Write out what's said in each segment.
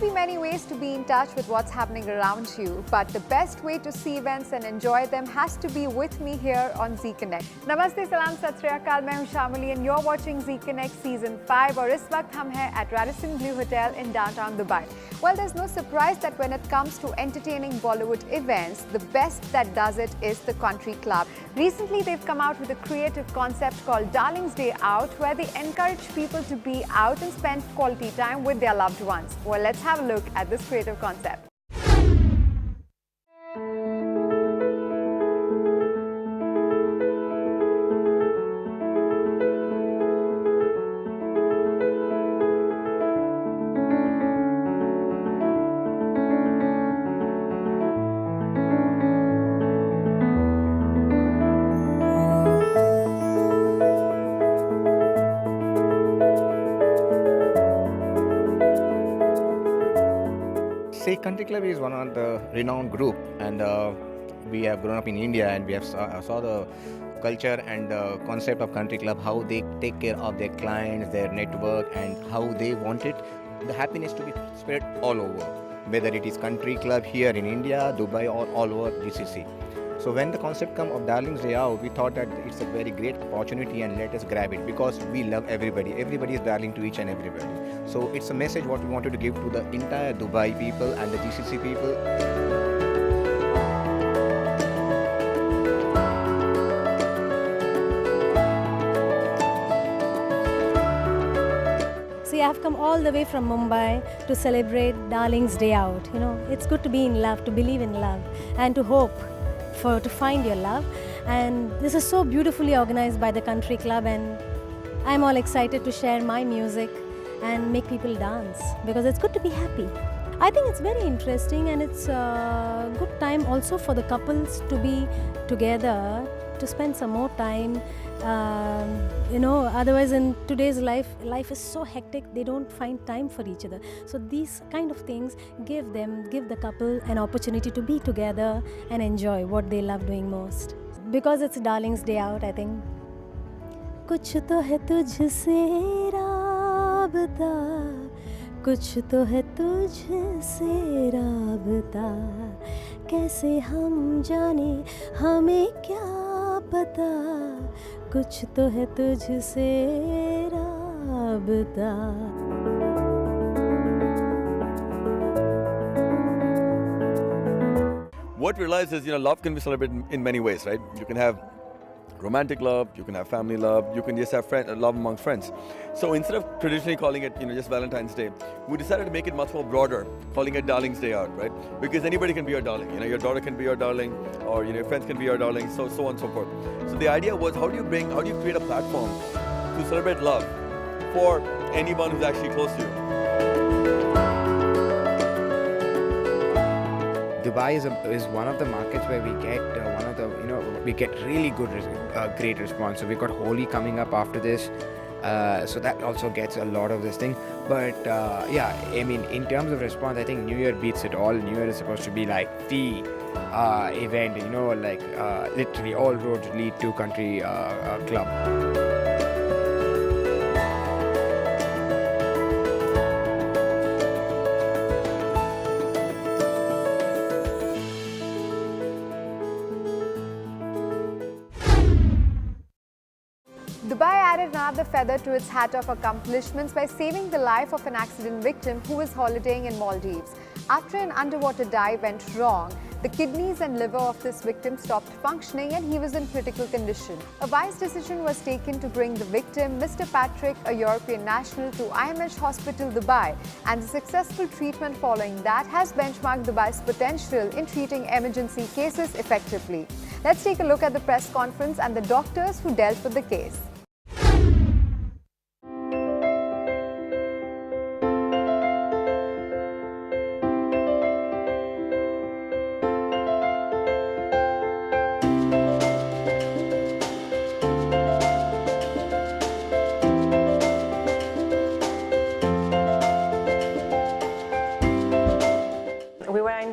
be many ways to be in touch with what's happening around you, but the best way to see events and enjoy them has to be with me here on Z Connect. Namaste, salam, sat sri akal, main hu Shamali and you're watching Z Connect Season 5 और इस वक्त हम हैं at Radisson Blu Hotel in downtown Dubai. Well, there's no surprise that when it comes to entertaining Bollywood events, the best that does it is the Country Club. Recently, they've come out with a creative concept called Darling's Day Out, where they encourage people to be out and spend quality time with their loved ones. Well, let's have a look at this creative concept. Country Club is one of the renowned group, and we have grown up in India, and we have saw the culture and the concept of Country Club, how they take care of their clients, their network, and how they want it, the happiness to be spread all over, whether it is Country Club here in India, Dubai, or all over GCC. So when the concept come of Darling's Day Out, we thought that it's a very great opportunity and let us grab it because we love everybody. Everybody is darling to each and everybody. So it's a message what we wanted to give to the entire Dubai people and the GCC people. See, I've come all the way from Mumbai to celebrate Darling's Day Out. You know, it's good to be in love, to believe in love, and to hope to find your love. And this is so beautifully organized by the Country Club, and I'm all excited to share my music and make people dance because it's good to be happy. I think it's very interesting, and it's a good time also for the couples to be together, to spend some more time. Otherwise in today's life is so hectic, they don't find time for each other. So these kind of things give the couple an opportunity to be together and enjoy what they love doing most. Because it's Darling's Day Out, I think. कुछ तो है तुझसे राबता, कुछ तो है तुझसे राबता, कैसे हम जाने हमें क्या पता, कुछ तो है तुझसे राबता. What we realize is, love can be celebrated in many ways, right? You can have romantic love, you can have family love, you can just have love among friends. So instead of traditionally calling it, just Valentine's Day, we decided to make it much more broader, calling it Darling's Day Out, right? Because anybody can be your darling. Your daughter can be your darling, or your friends can be your darling, so on and so forth. So the idea was, how do you create a platform to celebrate love for anyone who's actually close to you? Dubai is one of the markets where we get we get really good, great response. So we got Holi coming up after this, so that also gets a lot of this thing. But in terms of response, I think New Year beats it all. New Year is supposed to be like the event, literally all roads lead to Country Club. Dubai added another feather to its hat of accomplishments by saving the life of an accident victim who was holidaying in Maldives. After an underwater dive went wrong, the kidneys and liver of this victim stopped functioning and he was in critical condition. A wise decision was taken to bring the victim, Mr. Patrick, a European national, to IMH Hospital, Dubai, and the successful treatment following that has benchmarked Dubai's potential in treating emergency cases effectively. Let's take a look at the press conference and the doctors who dealt with the case.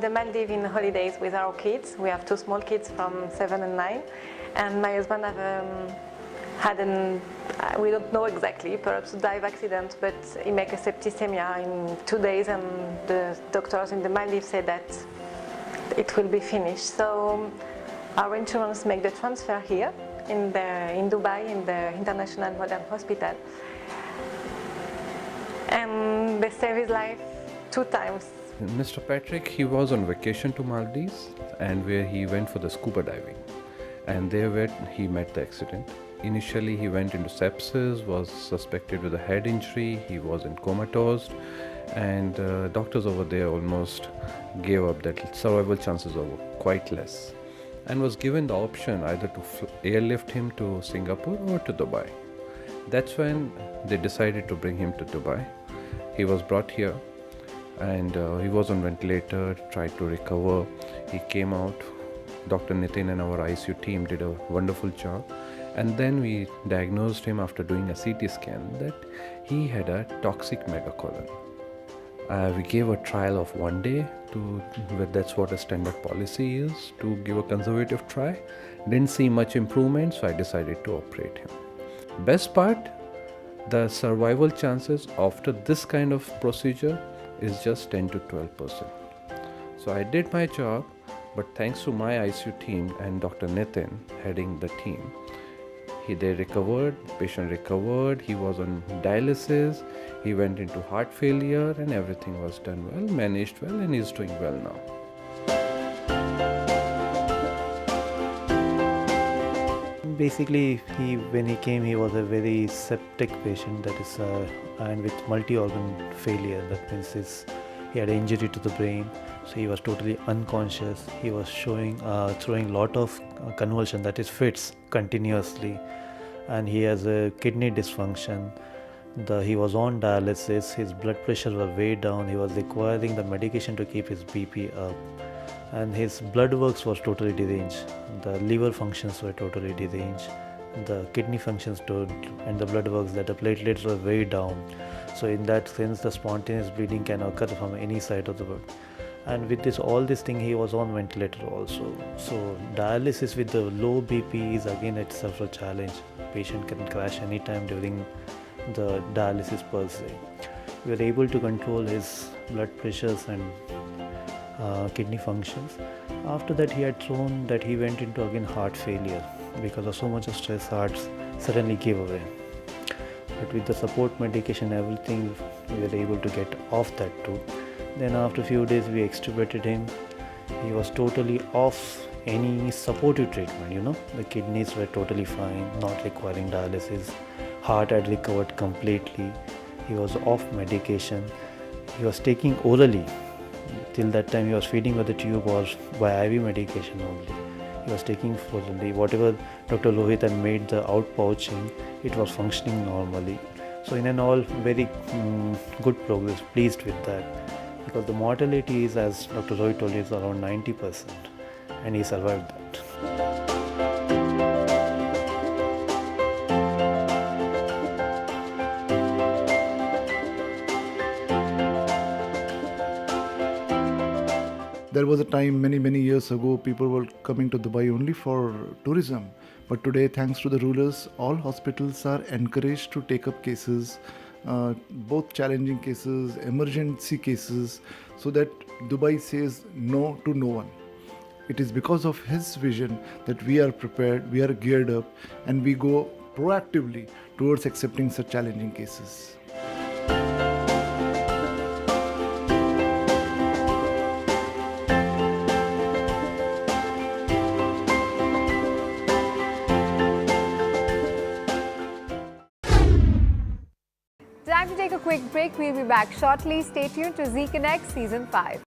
the Maldives in holidays with our kids. We have two small kids from 7 and 9, and my husband have had we don't know exactly, perhaps a dive accident, but he made a septicemia in 2 days, and the doctors in the Maldives said that it will be finished. So our insurance make the transfer here in Dubai, in the International Modern Hospital, and they saved his life 2 times. Mr. Patrick, he was on vacation to Maldives, and where he went for the scuba diving, and there where he met the accident. Initially he went into sepsis, was suspected with a head injury, he was in comatose, and doctors over there almost gave up that survival chances were quite less, and was given the option either to airlift him to Singapore or to Dubai. That's when they decided to bring him to Dubai. He was brought here, and he was on ventilator, tried to recover. He came out. Dr. Nitin and our ICU team did a wonderful job, and then we diagnosed him after doing a CT scan that he had a toxic megacolon. We gave a trial of 1 day that's what a standard policy is, to give a conservative try. Didn't see much improvement, so I decided to operate him. Best part, the survival chances after this kind of procedure is just 10 to 12%. So I did my job, but thanks to my ICU team and Dr. Nitin heading the team, they recovered, the patient recovered, he was on dialysis, he went into heart failure, and everything was done well, managed well, and he's doing well now. Basically, when he came, he was a very septic patient, that is, and with multi-organ failure. That means he had an injury to the brain, so he was totally unconscious. He was throwing a lot of convulsion, that is fits, continuously, and he has a kidney dysfunction. He was on dialysis, his blood pressure was way down, he was requiring the medication to keep his BP up, and his blood works was totally deranged. The liver functions were totally deranged, the kidney functions too, and the blood works, that the platelets were way down. So in that sense, the spontaneous bleeding can occur from any side of the body. And with all this thing, he was on ventilator also. So dialysis with the low BP is again itself a challenge. Patient can crash anytime during the dialysis per se. We were able to control his blood pressures and kidney functions. After that, he went into again heart failure. Because of so much of stress, hearts suddenly gave away. But with the support medication, everything, we were able to get off that too. Then after a few days, we extubated him. He was totally off any supportive treatment, The kidneys were totally fine, not requiring dialysis. Heart had recovered completely. He was off medication. He was taking orally. Till that time, he was feeding with the tube or by IV medication only. He was taking orally. Whatever Dr. Lohit had made the outpouching, it was functioning normally. So in an all, very good progress, pleased with that. Because the mortality is, as Dr. Rohit told you, is around 90%, and he survived that. There was a time many years ago, people were coming to Dubai only for tourism. But today, thanks to the rulers, all hospitals are encouraged to take up cases, both challenging cases, emergency cases, so that Dubai says no to no one. It is because of his vision that we are prepared, we are geared up, and we go proactively towards accepting such challenging cases. Time to take a quick break. We'll be back shortly. Stay tuned to Z Connect Season 5.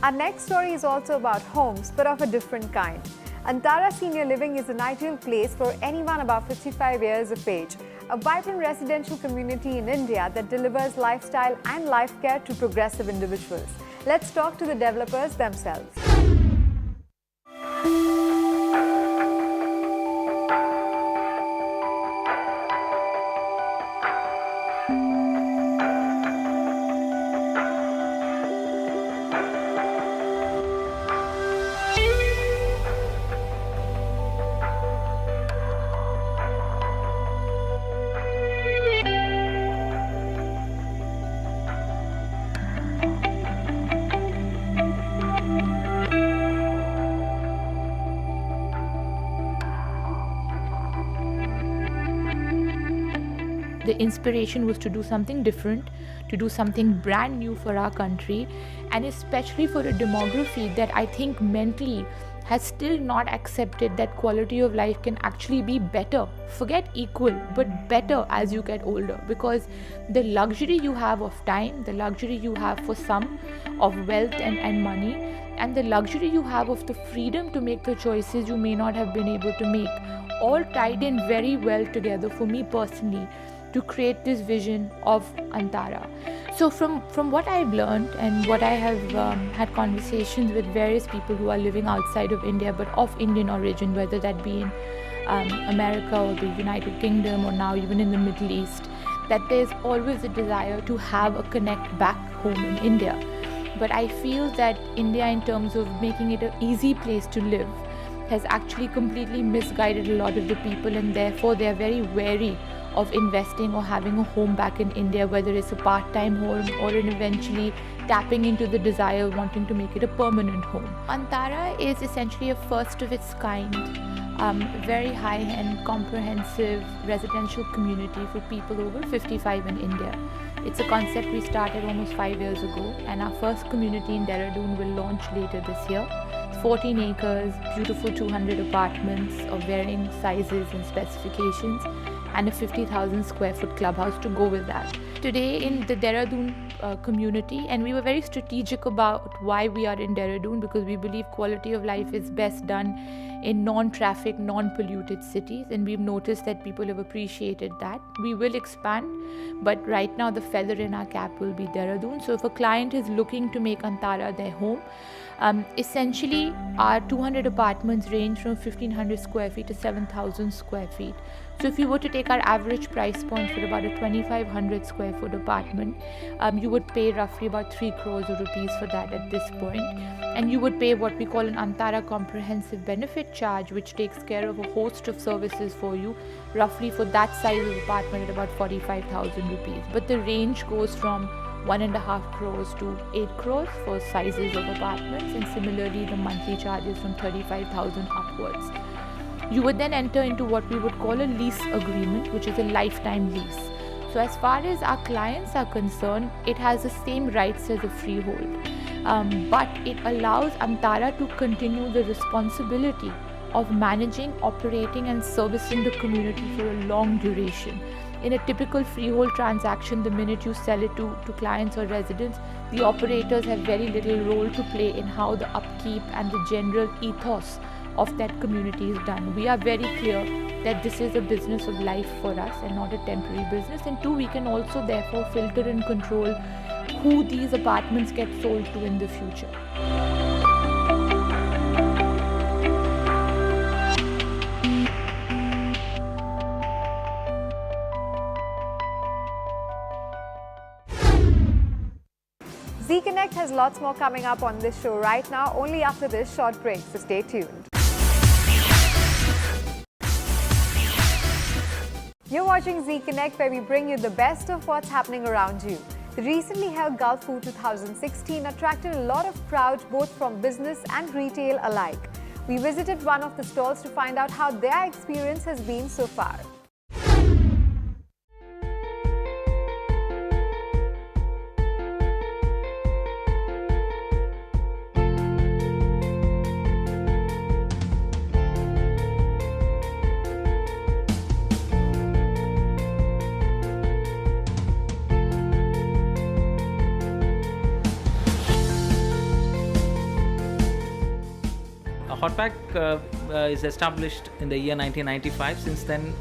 Our next story is also about homes, but of a different kind. Antara Senior Living is an ideal place for anyone above 55 years of age. A vibrant residential community in India that delivers lifestyle and life care to progressive individuals. Let's talk to the developers themselves. the inspiration was to do something different, to do something brand new for our country, and especially for a demography that I think mentally has still not accepted that quality of life can actually be better. Forget equal, but better as you get older, because the luxury you have of time, the luxury you have for some of wealth and money, and the luxury you have of the freedom to make the choices you may not have been able to make, all tied in very well together for me personally to create this vision of Antara. So from what I've learned and what I have had conversations with various people who are living outside of India but of Indian origin, whether that be in America or the United Kingdom or now even in the Middle East, that there's always a desire to have a connect back home in India. But I feel that India, in terms of making it an easy place to live, has actually completely misguided a lot of the people, and therefore they are very wary of investing or having a home back in India, whether it's a part-time home or in eventually tapping into the desire of wanting to make it a permanent home. Antara is essentially a first of its kind, very high-end, comprehensive residential community for people over 55 in India. It's a concept we started almost 5 years ago, and our first community in Dehradun will launch later this year. 14 acres, beautiful 200 apartments of varying sizes and specifications, and a 50,000 square foot clubhouse to go with that. Today in the Dehradun community, and we were very strategic about why we are in Dehradun, because we believe quality of life is best done in non-traffic, non-polluted cities, and we've noticed that people have appreciated that. We will expand, but right now the feather in our cap will be Dehradun. So if a client is looking to make Antara their home, essentially our 200 apartments range from 1500 square feet to 7000 square feet. So if you were to take our average price point for about a 2500 square foot apartment, you would pay roughly about 3 crores of rupees for that at this point. And you would pay what we call an Antara comprehensive benefit charge, which takes care of a host of services for you, roughly for that size of apartment at about 45,000 rupees. But the range goes from 1.5 crores to 8 crores for sizes of apartments, and similarly the monthly charges from 35,000 upwards. You would then enter into what we would call a lease agreement, which is a lifetime lease. So as far as our clients are concerned, it has the same rights as a freehold, but it allows Antara to continue the responsibility of managing, operating and servicing the community for a long duration. In a typical freehold transaction, the minute you sell it to clients or residents, the operators have very little role to play in how the upkeep and the general ethos of that community is done. We are very clear that this is a business of life for us and not a temporary business. And two, we can also therefore filter and control who these apartments get sold to in the future. Z Connect has lots more coming up on this show right now, only after this short break, so stay tuned. You're watching Z Connect, where we bring you the best of what's happening around you. The recently held Gulf Food 2016 attracted a lot of crowds, both from business and retail alike. We visited one of the stalls to find out how their experience has been so far. Hotpack is established in the year 1995. Since then,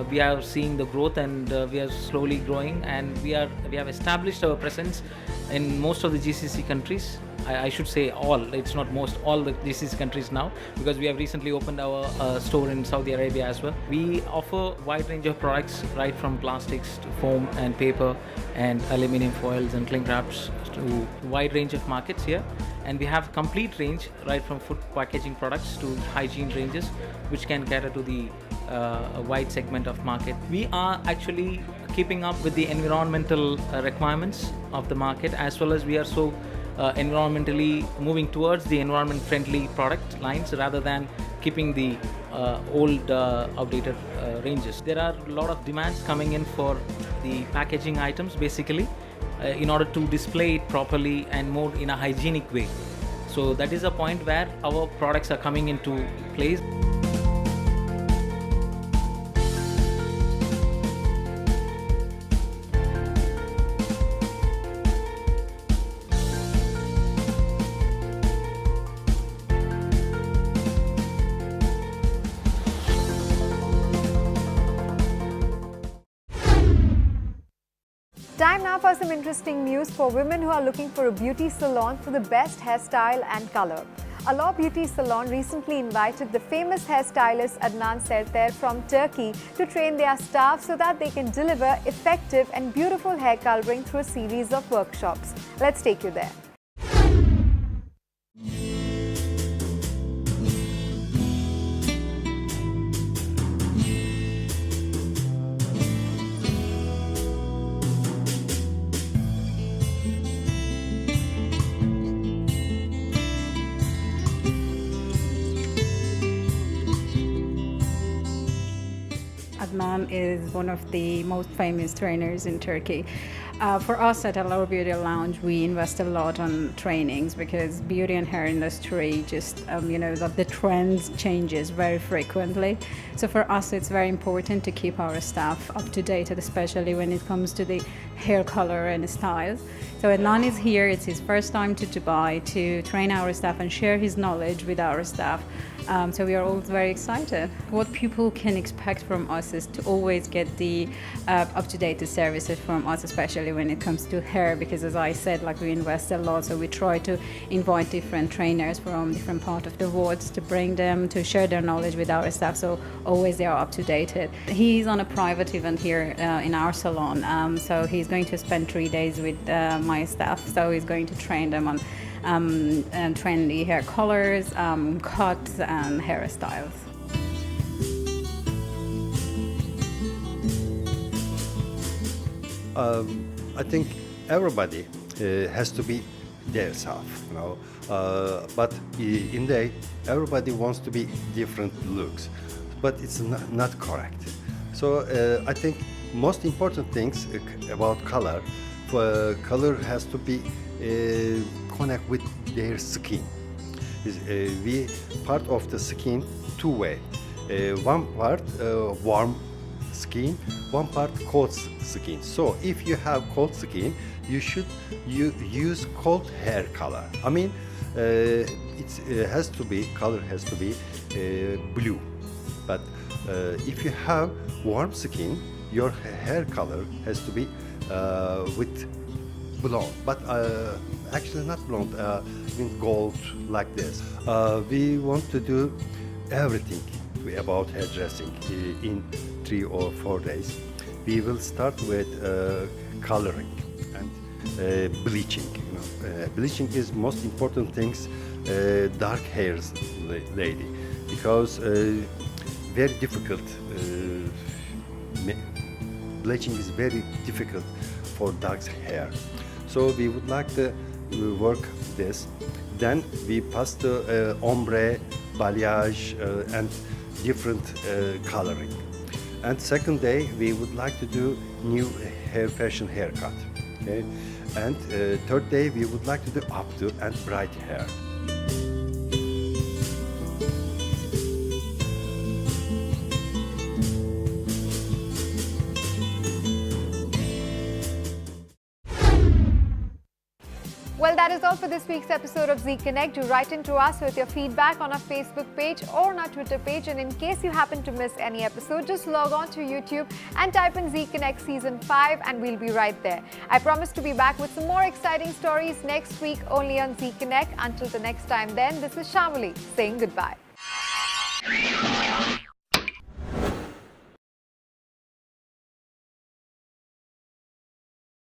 we are seeing the growth, and we are slowly growing, and we have established our presence in most of the GCC countries. I should say all, it's not most, all the GCC countries now, because we have recently opened our store in Saudi Arabia as well. We offer a wide range of products, right from plastics to foam and paper and aluminium foils and cling wraps to a wide range of markets here. And we have complete range, right from food packaging products to hygiene ranges, which can cater to the wide segment of market. We are actually keeping up with the environmental requirements of the market, as well as we are so environmentally moving towards the environment friendly product lines rather than keeping the old outdated ranges. There are a lot of demands coming in for the packaging items basically in order to display it properly and more in a hygienic way. So that is a point where our products are coming into place. Time now for some interesting news for women who are looking for a beauty salon for the best hairstyle and color. Alor Beauty Salon recently invited the famous hairstylist Adnan Serter from Turkey to train their staff so that they can deliver effective and beautiful hair coloring through a series of workshops. Let's take you there. Adnan is one of the most famous trainers in Turkey. For us at Alor Beauty Lounge, we invest a lot on trainings because beauty and hair industry just, the trends changes very frequently. So for us, it's very important to keep our staff up to date, especially when it comes to the hair color and styles. So Adnan is here. It's his first time to Dubai to train our staff and share his knowledge with our staff. So we are all very excited. What people can expect from us is to always get the up-to-date services from us, especially when it comes to hair, because as I said, we invest a lot, so we try to invite different trainers from different parts of the world to bring them to share their knowledge with our staff, so always they are up-to-date. He's on a private event here in our salon, so he's going to spend 3 days with my staff, so he's going to train them on and trendy hair colors, cuts and hairstyles. I think everybody has to be their self, but in the everybody wants to be different looks, but it's not correct. So I think most important things about color, color has to be connect with their skin. We part of the skin two way. One part warm skin, one part cold skin. So if you have cold skin, you should use cold hair color. I mean, it has to be color has to be blue. But if you have warm skin, your hair color has to be with blonde, but actually not blonde, with gold like this. We want to do everything about hairdressing in 3 or 4 days. We will start with coloring and bleaching. Bleaching is most important things, dark hairs lady, because very difficult. Bleaching is very difficult for dark hair. So we would like to work this. Then we pass the ombre, balayage, and different coloring. And second day we would like to do new hair fashion haircut. Okay? And third day we would like to do updo and bright hair. Well, that is all for this week's episode of Z Connect. Do write in to us with your feedback on our Facebook page or on our Twitter page. And in case you happen to miss any episode, just log on to YouTube and type in Z Connect Season 5 and we'll be right there. I promise to be back with some more exciting stories next week only on Z Connect. Until the next time then, this is Shamali saying goodbye.